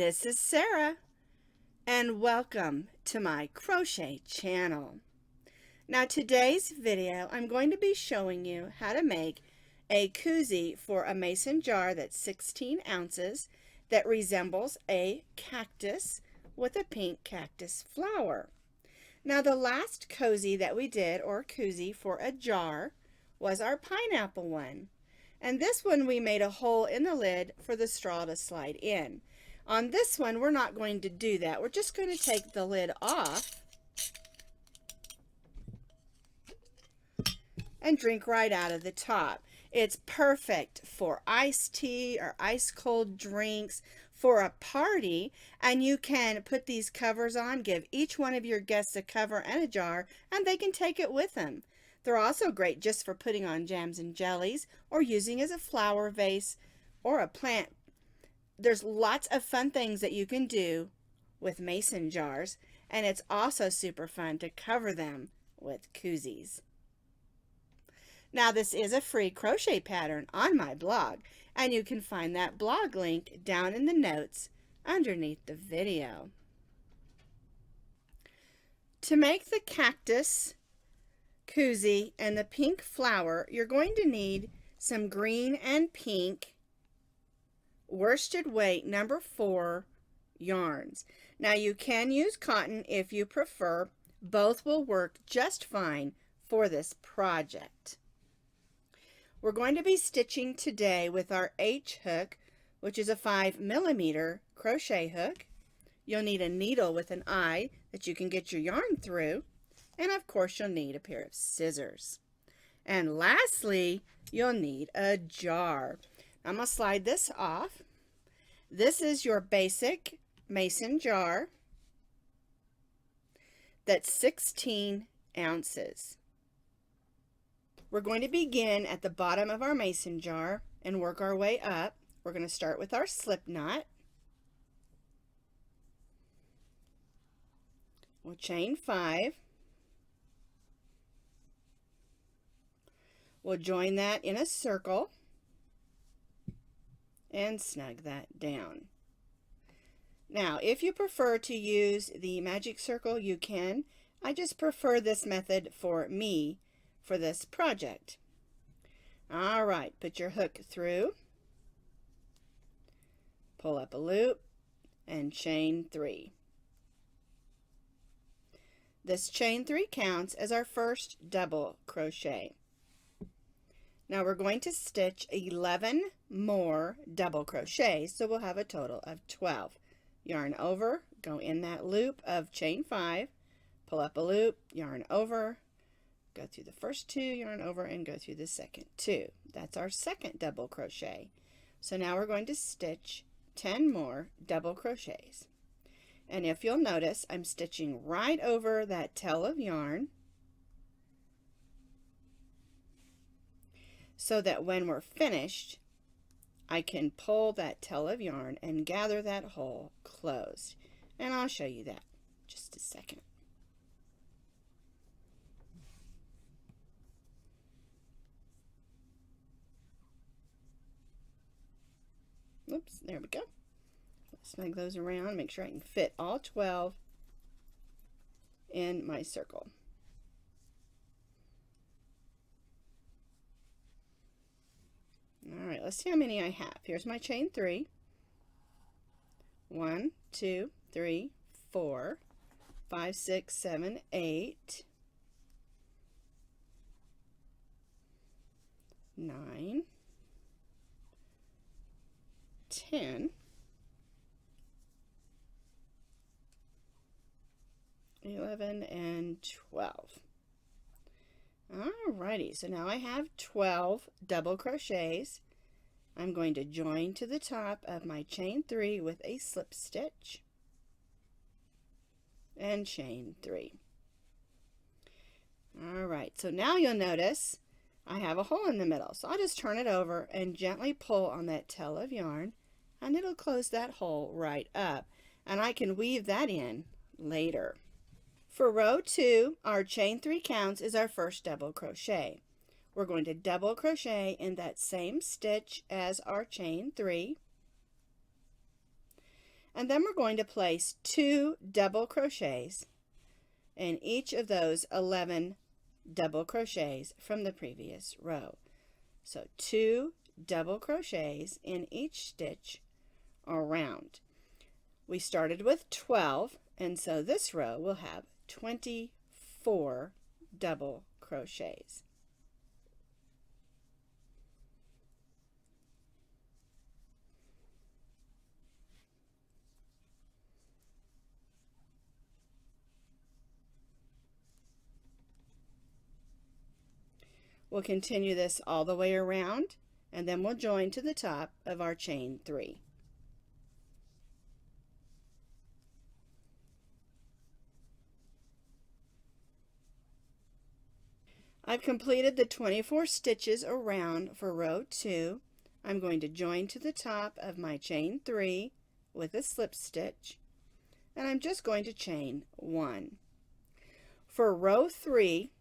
This is Sarah, and welcome to my crochet channel. Now today's video, I'm going to be showing you how to make a koozie for a mason jar that's 16 ounces that resembles a cactus with a pink cactus flower. Now the last cozy that we did, or koozie for a jar, was our pineapple one. And this one we made a hole in the lid for the straw to slide in. On this one, we're not going to do that. We're just going to take the lid off and drink right out of the top. It's perfect for iced tea or ice cold drinks, for a party, and you can put these covers on, give each one of your guests a cover and a jar, and they can take it with them. They're also great just for putting on jams and jellies or using as a flower vase or a plant. There's lots of fun things that you can do with mason jars, and it's also super fun to cover them with koozies. Now this is a free crochet pattern on my blog, and you can find that blog link down in the notes underneath the video. To make the cactus koozie and the pink flower, you're going to need some green and pink worsted weight number 4 yarns. Now you can use cotton if you prefer. Both will work just fine for this project. We're going to be stitching today with our H hook, which is a 5mm crochet hook. You'll need a needle with an eye that you can get your yarn through, and of course you'll need a pair of scissors. And lastly, you'll need a jar. I'm going to slide this off. This is your basic mason jar that's 16 ounces. We're going to begin at the bottom of our mason jar and work our way up. We're going to start with our slip knot. We'll chain 5. We'll join that in a circle and snug that down. Now, if you prefer to use the magic circle, you can. I just prefer this method for me for this project. All right, put your hook through, pull up a loop, and chain 3. This chain 3 counts as our first double crochet. Now we're going to stitch 11 more double crochets, so we'll have a total of 12. Yarn over, go in that loop of chain 5, pull up a loop, yarn over, go through the first 2, yarn over, and go through the second 2. That's our second double crochet. So now we're going to stitch 10 more double crochets. And if you'll notice, I'm stitching right over that tail of yarn, so that when we're finished, I can pull that tail of yarn and gather that hole closed. And I'll show you that in just a second. Oops, there we go. Snug those around, make sure I can fit all 12 in my circle. All right, let's see how many I have. Here's my chain 3. 1, 2, 3, 4, 5, 6, 7, 8, 9, 10, 11, and 12. Alrighty, so now I have 12 double crochets. I'm going to join to the top of my chain 3 with a slip stitch and chain 3. Alright, so now you'll notice I have a hole in the middle, so I'll just turn it over and gently pull on that tail of yarn, and it'll close that hole right up, and I can weave that in later. For row 2, our chain 3 counts is our first double crochet. We're going to double crochet in that same stitch as our chain 3, And then we're going to place 2 double crochets in each of those 11 double crochets from the previous row. So 2 double crochets in each stitch around. We started with 12, and so this row will have 24 double crochets. We'll continue this all the way around, and then we'll join to the top of our chain 3. I've completed the 24 stitches around for row 2. I'm going to join to the top of my chain 3 with a slip stitch, and I'm just going to chain 1. For row 3,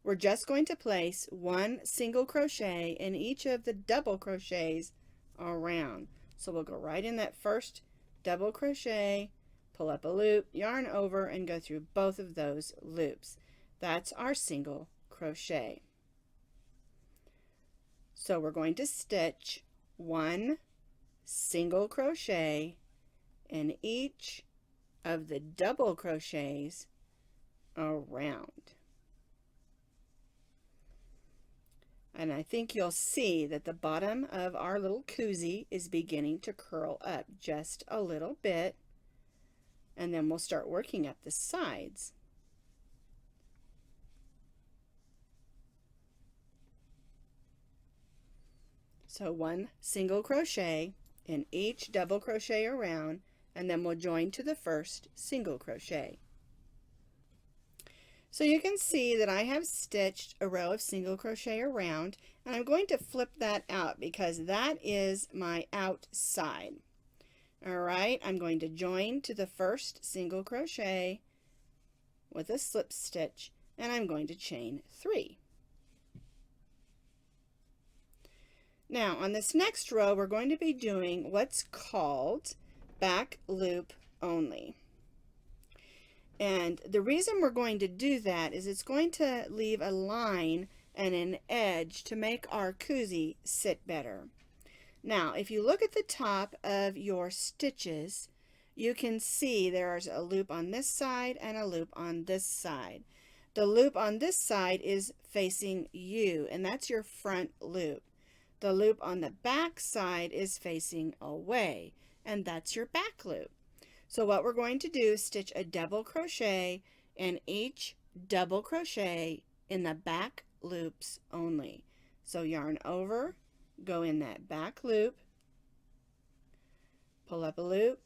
we're just going to place 1 single crochet in each of the double crochets around. So we'll go right in that first double crochet, pull up a loop, yarn over, and go through both of those loops. That's our single crochet. So we're going to stitch 1 single crochet in each of the double crochets around. And I think you'll see that the bottom of our little koozie is beginning to curl up just a little bit, and then we'll start working up the sides. So 1 single crochet in each double crochet around, and then we'll join to the first single crochet. So you can see that I have stitched a row of single crochet around, and I'm going to flip that out because that is my outside. Alright, I'm going to join to the first single crochet with a slip stitch, and I'm going to chain 3. Now on this next row we're going to be doing what's called back loop only. And the reason we're going to do that is it's going to leave a line and an edge to make our koozie sit better. Now if you look at the top of your stitches, you can see there's a loop on this side and a loop on this side. The loop on this side is facing you, and that's your front loop. The loop on the back side is facing away, and that's your back loop. So what we're going to do is stitch a double crochet in each double crochet in the back loops only. So yarn over, go in that back loop, pull up a loop,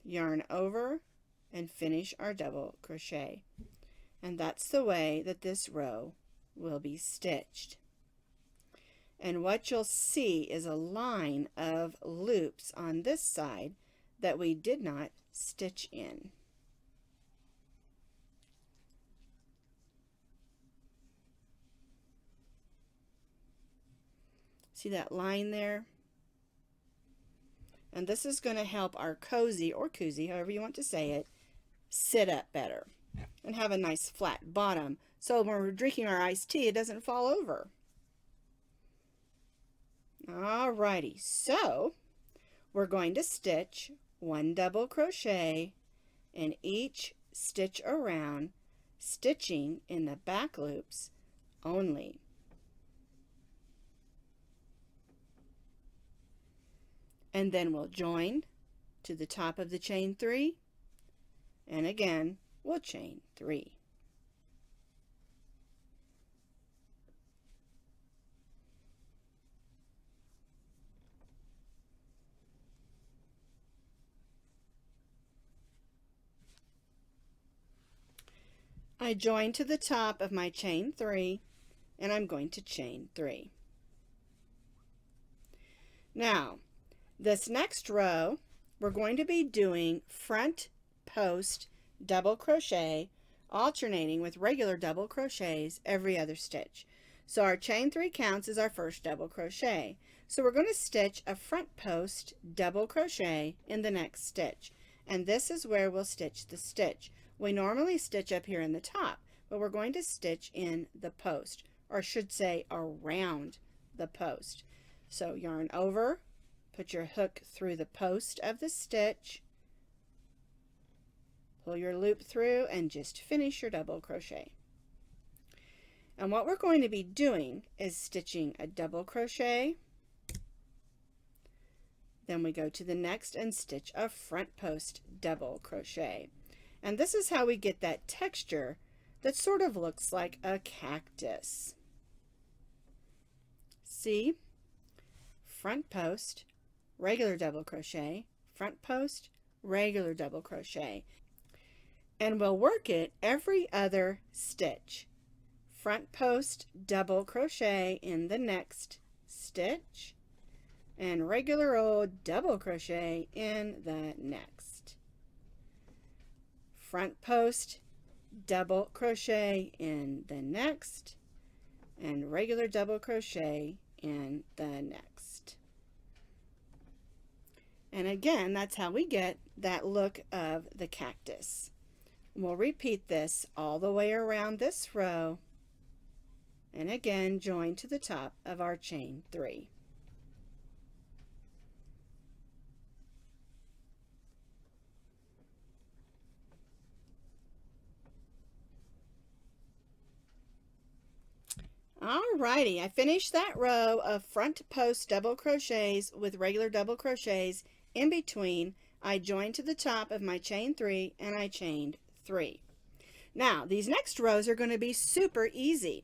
yarn over, and finish our double crochet. And that's the way that this row will be stitched. And what you'll see is a line of loops on this side that we did not stitch in. See that line there? And this is going to help our cozy or koozie, however you want to say it, sit up better and have a nice flat bottom, so when we're drinking our iced tea it doesn't fall over. Alrighty, so we're going to stitch 1 double crochet in each stitch around, stitching in the back loops only. And then we'll join to the top of the chain 3, and again we'll chain 3. I join to the top of my chain 3, and I'm going to chain 3. Now this next row we're going to be doing front post double crochet, alternating with regular double crochets every other stitch. So our chain 3 counts as our first double crochet. So we're going to stitch a front post double crochet in the next stitch, and this is where we'll stitch the stitch. We normally stitch up here in the top, but we're going to stitch in the post, or I should say around the post. So yarn over, put your hook through the post of the stitch, pull your loop through, and just finish your double crochet. And what we're going to be doing is stitching a double crochet, then we go to the next and stitch a front post double crochet. And this is how we get that texture that sort of looks like a cactus. See? Front post, regular double crochet, front post, regular double crochet. And we'll work it every other stitch. Front post double crochet in the next stitch, and regular old double crochet in the next. Front post double crochet in the next, and regular double crochet in the next. And again, that's how we get that look of the cactus. We'll repeat this all the way around this row, and again join to the top of our chain 3. Alrighty, I finished that row of front post double crochets with regular double crochets in between. I joined to the top of my chain 3 and I chained 3. Now these next rows are going to be super easy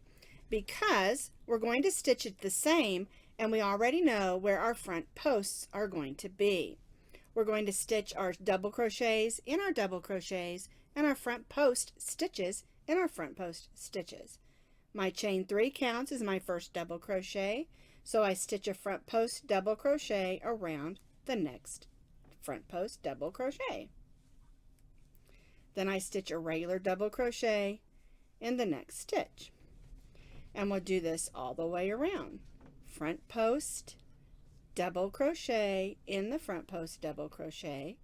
because we're going to stitch it the same, and we already know where our front posts are going to be. We're going to stitch our double crochets in our double crochets and our front post stitches in our front post stitches. My chain 3 counts as my first double crochet, so I stitch a front post double crochet around the next front post double crochet. Then I stitch a regular double crochet in the next stitch. And we'll do this all the way around. Front post double crochet in the front post double crochet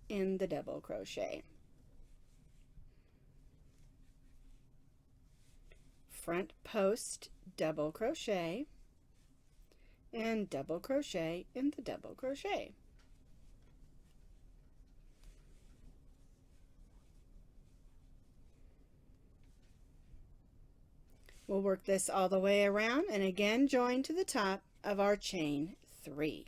in the double crochet. Front post double crochet and double crochet in the double crochet. We'll work this all the way around and again join to the top of our chain 3.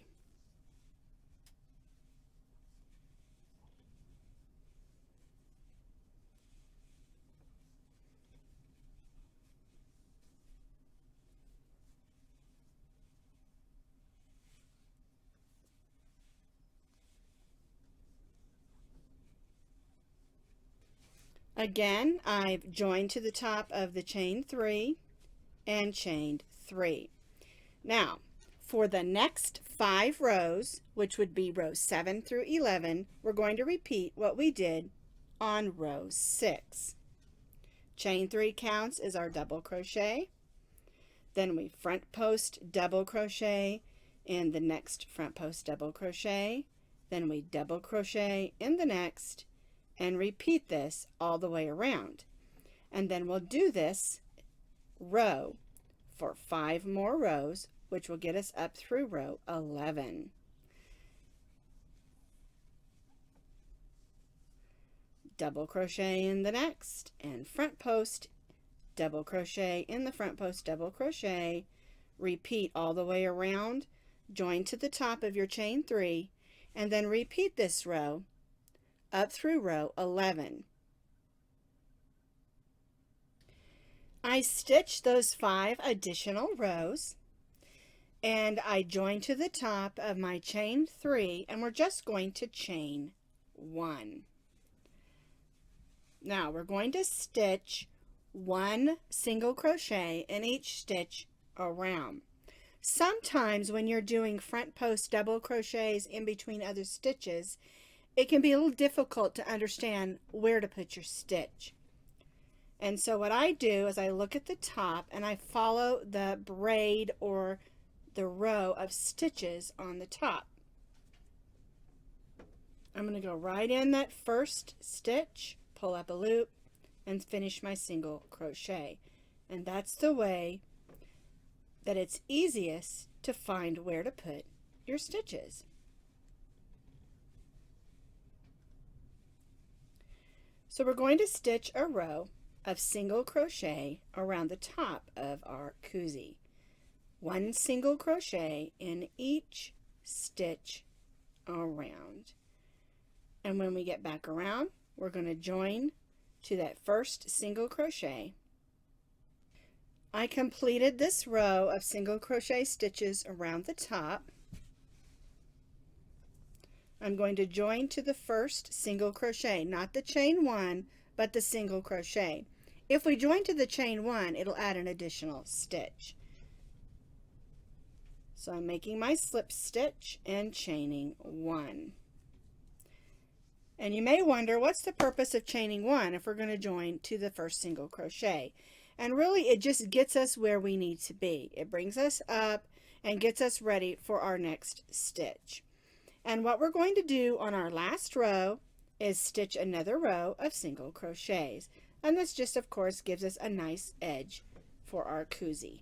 Again, I've joined to the top of the chain 3 and chained 3. Now, for the next 5 rows, which would be rows 7 through 11, we're going to repeat what we did on row 6. Chain 3 counts as our double crochet. Then we front post double crochet in the next front post double crochet. Then we double crochet in the next, and repeat this all the way around. And then we'll do this row for 5 more rows, which will get us up through row 11. Double crochet in the next, and front post double crochet in the front post double crochet. Repeat all the way around, join to the top of your chain 3, and then repeat this row up through row 11. I stitched those 5 additional rows, and I joined to the top of my chain 3, and we're just going to chain 1. Now we're going to stitch 1 single crochet in each stitch around. Sometimes when you're doing front post double crochets in between other stitches, it can be a little difficult to understand where to put your stitch. And so what I do is I look at the top and I follow the braid or the row of stitches on the top. I'm going to go right in that first stitch, pull up a loop, and finish my single crochet. And that's the way that it's easiest to find where to put your stitches. So we're going to stitch a row of single crochet around the top of our koozie. One single crochet in each stitch around. And when we get back around, we're going to join to that first single crochet. I completed this row of single crochet stitches around the top. I'm going to join to the first single crochet, not the chain one, but the single crochet. If we join to the chain one, it'll add an additional stitch. So I'm making my slip stitch and chaining one. And you may wonder, what's the purpose of chaining one if we're going to join to the first single crochet? And really, it just gets us where we need to be. It brings us up and gets us ready for our next stitch. And what we're going to do on our last row is stitch another row of single crochets. And this just, of course, gives us a nice edge for our koozie.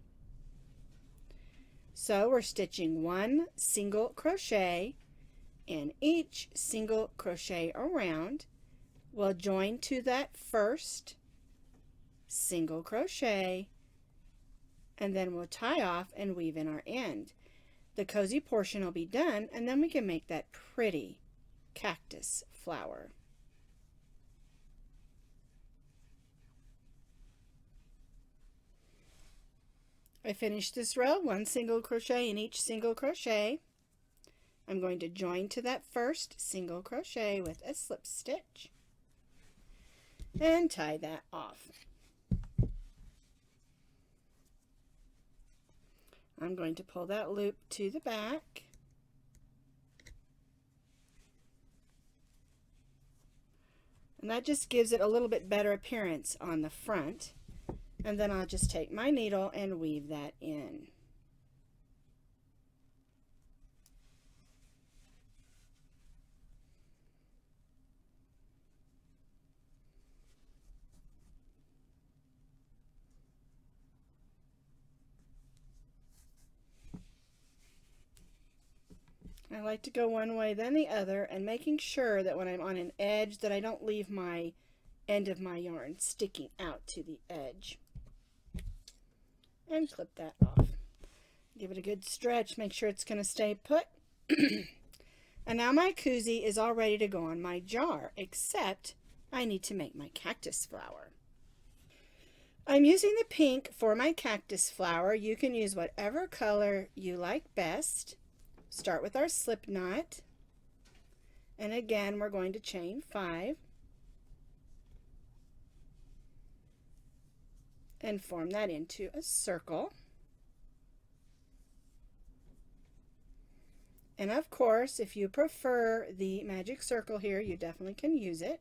So we're stitching one single crochet in each single crochet around. We'll join to that first single crochet, and then we'll tie off and weave in our end. The cozy portion will be done, and then we can make that pretty cactus flower. I finished this row, one single crochet in each single crochet. I'm going to join to that first single crochet with a slip stitch and tie that off. I'm going to pull that loop to the back. And that just gives it a little bit better appearance on the front. And then I'll just take my needle and weave that in. I like to go one way then the other, and making sure that when I'm on an edge that I don't leave my end of my yarn sticking out to the edge. And clip that off. Give it a good stretch, make sure it's going to stay put. And now my koozie is all ready to go on my jar, except I need to make my cactus flower. I'm using the pink for my cactus flower. You can use whatever color you like best. Start with our slip knot, and again we're going to chain 5 and form that into a circle. And of course, if you prefer the magic circle here, you definitely can use it.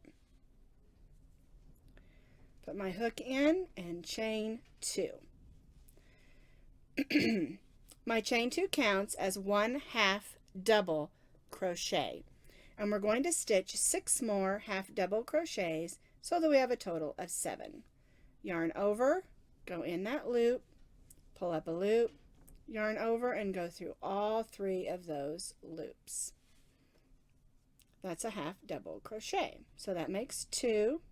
Put my hook in and chain 2. My chain 2 counts as 1/2 double crochet, and we're going to stitch 6 more half double crochets so that we have a total of 7. Yarn over, go in that loop, pull up a loop, yarn over, and go through all 3 of those loops. That's a half double crochet, so that makes 2.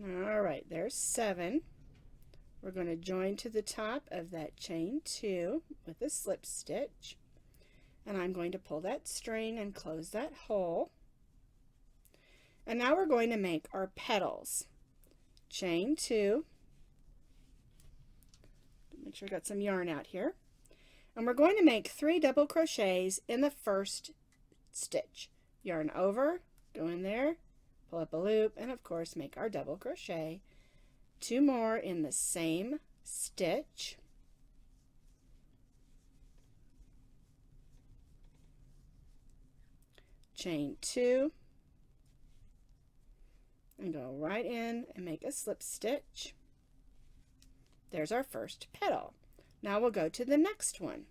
All right, there's 7. We're going to join to the top of that chain 2 with a slip stitch, and I'm going to pull that string and close that hole. And now we're going to make our petals. Chain 2. Make sure I got some yarn out here. And we're going to make 3 double crochets in the first stitch. Yarn over, go in there, pull up a loop, and of course make our double crochet. 2 more in the same stitch. chain 2, and go right in and make a slip stitch. There's our first petal. Now we'll go to the next one.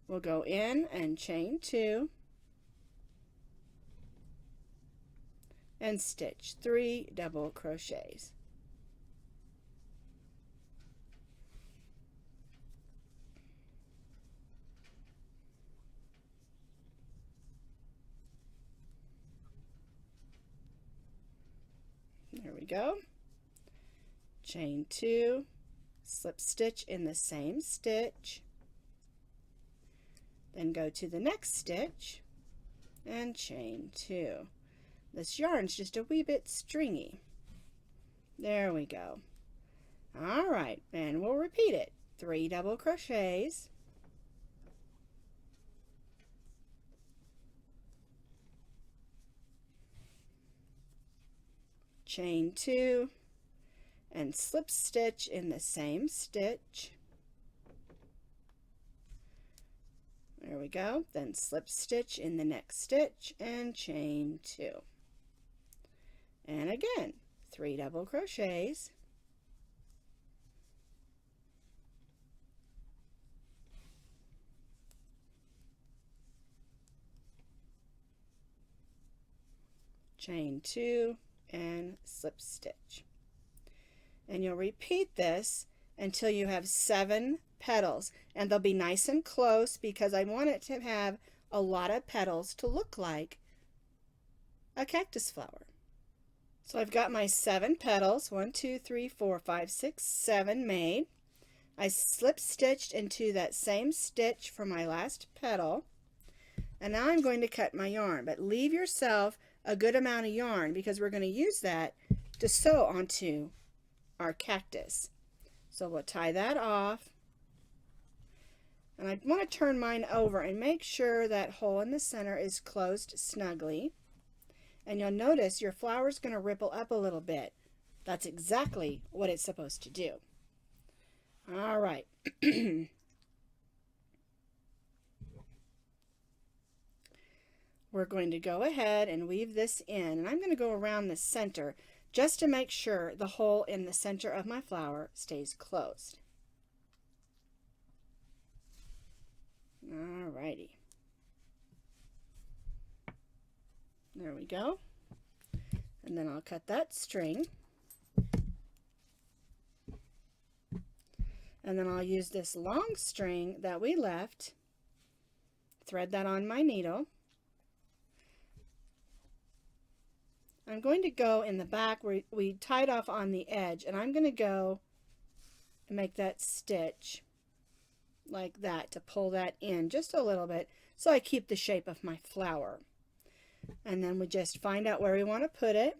We'll go in and chain 2 and stitch 3 double crochets. There we go. Chain 2, slip stitch in the same stitch, then go to the next stitch and chain 2. This yarn's just a wee bit stringy. There we go. All right, and we'll repeat it. 3 double crochets, chain 2, and slip stitch in the same stitch. There we go. Then slip stitch in the next stitch and chain 2. And again, 3 double crochets, chain 2, and slip stitch. And you'll repeat this until you have 7 petals, and they'll be nice and close because I want it to have a lot of petals to look like a cactus flower. So I've got my 7 petals, 1, 2, 3, 4, 5, 6, 7 made. I slip stitched into that same stitch for my last petal, and now I'm going to cut my yarn, but leave yourself a good amount of yarn because we're going to use that to sew onto our cactus. So we'll tie that off, and I want to turn mine over and make sure that hole in the center is closed snugly. And you'll notice your flower is going to ripple up a little bit. That's exactly what it's supposed to do. All right. We're going to go ahead and weave this in, and I'm going to go around the center just to make sure the hole in the center of my flower stays closed. All righty. There we go. And then I'll cut that string. And then I'll use this long string that we left, thread that on my needle. I'm going to go in the back where we tied off on the edge, and I'm going to go and make that stitch like that to pull that in just a little bit so I keep the shape of my flower. And then we just find out where we want to put it.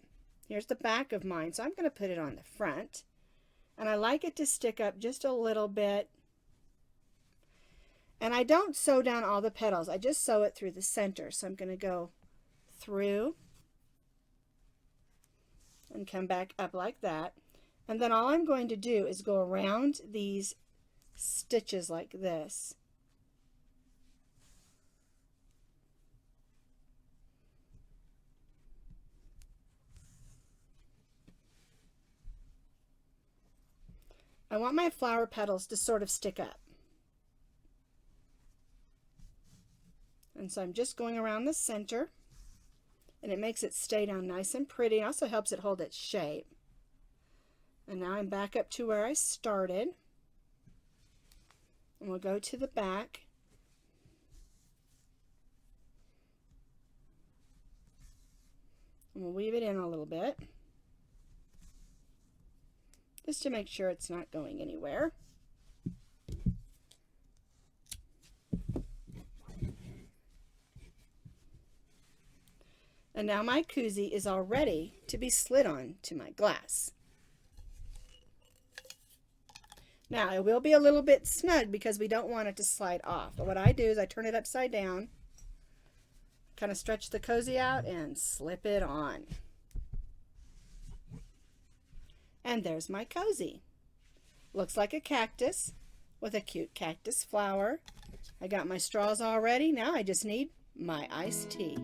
Here's the back of mine, so I'm going to put it on the front. And I like it to stick up just a little bit. And I don't sew down all the petals, I just sew it through the center. So I'm going to go through and come back up like that. And then all I'm going to do is go around these stitches like this. I want my flower petals to sort of stick up. And so I'm just going around the center, and it makes it stay down nice and pretty. It also helps it hold its shape. And now I'm back up to where I started. And we'll go to the back. And we'll weave it in a little bit, just to make sure it's not going anywhere. And now my koozie is all ready to be slid on to my glass. Now it will be a little bit snug because we don't want it to slide off. But what I do is I turn it upside down, kind of stretch the cozy out and slip it on. And there's my cozy. Looks like a cactus with a cute cactus flower. I got my straws all ready. Now I just need my iced tea.